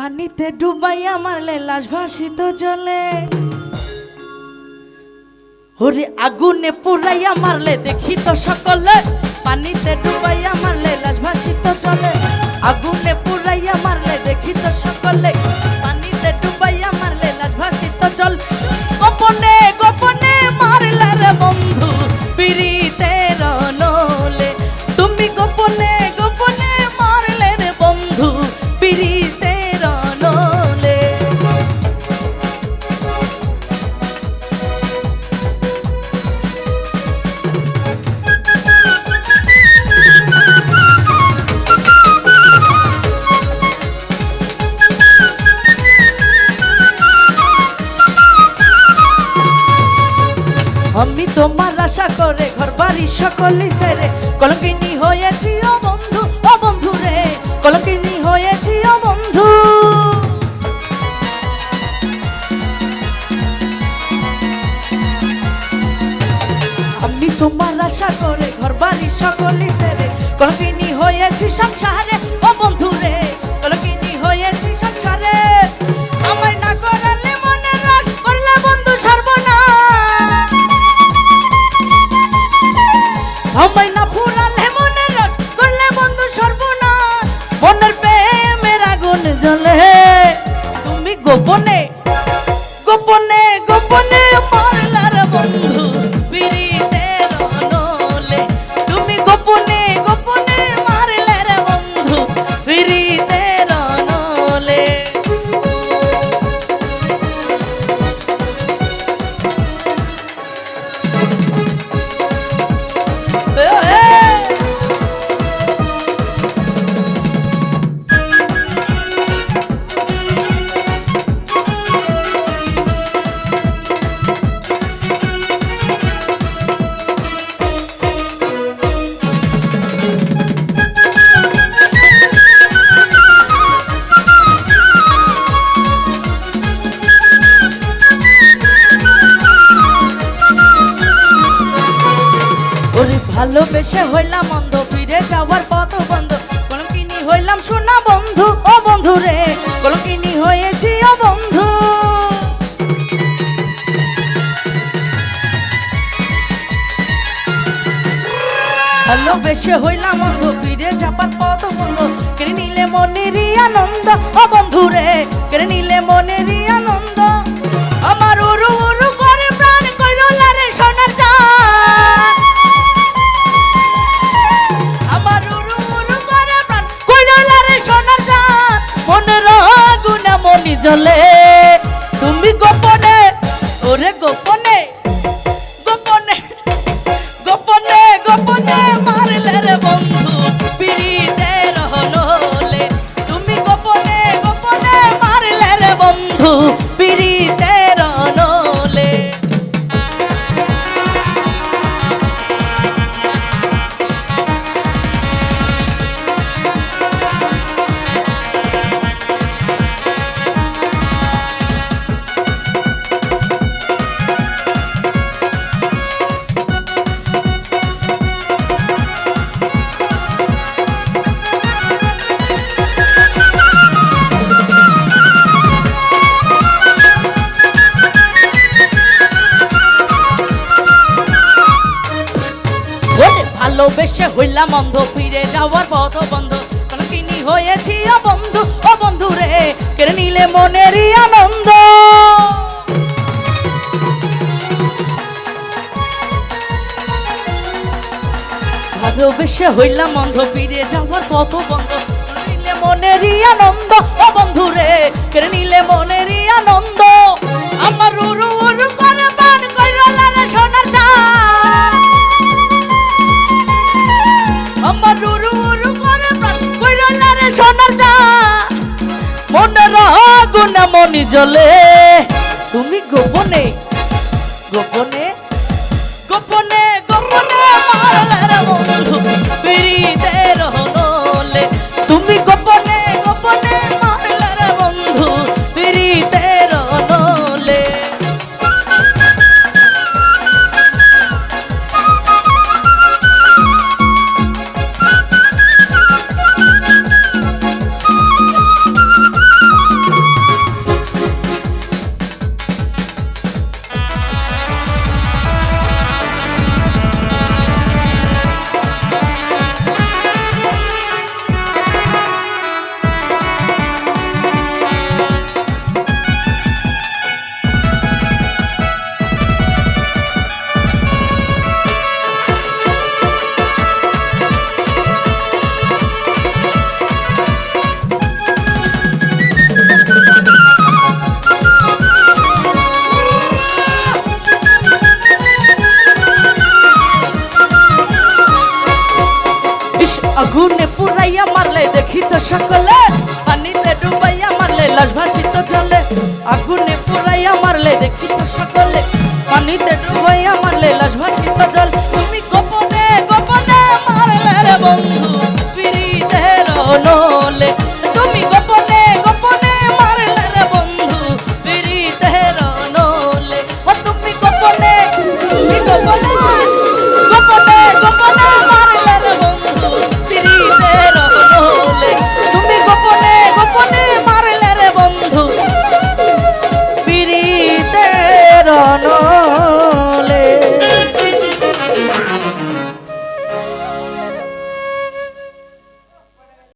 পানিতে ডুবাইয়া মারলে লাশ ভাসিত জলে, ওরে আগুনে পুরাইয়া মারলে দেখি তো সকলে। পানিতে ডুবাইয়া মারলে লাশ ভাসিত জলে, আগুনে পুরাইয়া মারলে দেখি তো সকলে। পানিতে ডুবাইয়া মারলে লাশ ভাসিত জল, গোপনে গোপনে মারলে রে বন্ধু পিরিতের নলে। তুমি গোপনে গোপনে মারলে রে বন্ধু পিরিতের নলে। আমি তোমার আশা করে ঘর বাড়ি সকলি ছেড়ে কলঙ্কিনী হয়েছি ও বন্ধু, ও বন্ধু রে কলঙ্কিনী হয়েছি ও বন্ধু। আমি তোমার আশা করে ঘর বাড়ি সকলি ছেড়ে কলঙ্কিনী হয়েছি সংসারে, ও বন্ধু রে কলঙ্কিনী হয়েছি সংসারে। আমায় না করালে মনে রস করলে বন্ধু সর্বনাশ, আমায় না ফুরালে মনের রস করলে বন্ধু সর্বনাশ। মনের প্রেমের আগুন জ্বলে, তুমি গোপনে গোপনে গোপনে মারলার বন্ধু পিরিতের নলে। তুমি গোপনে গোপনে মারলে রে বন্ধু পিরিতের নলে। ভালোবেসে হইলাম অন্ধ, ফিরে যাওয়ার পথ বন্ধ, কলঙ্কিনী হইলাম সোনা বন্ধু, ও বন্ধু রে কলঙ্কিনী হয়েছি ও বন্ধু। ভালোবেসে হইলাম অন্ধ, ফিরে যাবার পথ বন্ধ, কেড়ে নিলে মনেরই আনন্দ, ও বন্ধু রে কেড়ে নিলে মনেরই আনন্দ। আমার উরু উরু করে প্রাণ কইরলা রে সোনার চাঁদ, আমার উরু উরু করে প্রাণ কইরলা রে সোনার চাঁদ। মনের আগুনে মনি জ্বলে, তুমি গোপনে ওরে গোপনে গোপনে গোপনে গোপনে মারলে রে বন্ধু পিরিতের নলে। তুমি গোপনে গোপনে মারলে রে বন্ধু পিরিতের নলে। ভালোবেসে হইলাম অন্ধ, ফিরে যাওয়ার পথ বন্ধ, কলঙ্কিনী হয়েছি ও বন্ধু, ও বন্ধু রে কেড়ে নিলে মনেরই আনন্দ। ভালোবেসে হইলাম অন্ধ, ফিরে যাওয়ার পথ বন্ধ, কেড়ে নিলে মনেরই আনন্দ, ও বন্ধু রে কেড়ে নিলে মনেরই আনন্দ। আমার উরু উরু করে প্রাণ কইরলা রে সোনার চাঁদ, আমার উরু উরু করে প্রাণ কইরলা রে সোনার চাঁদ। মনের আগুনে মনি জ্বলে, তুমি গোপনে গোপনে গোপনে গোপনে মারলে রে বন্ধু পিরিতের নলে। তুমি গোপনে গোপনে মারলে রে বন্ধু পিরিতের নলে। পুরাইয়া মারলে দেখি তো সকলে পানিতে ডুবাইয়া মারলে লাশ ভাসিত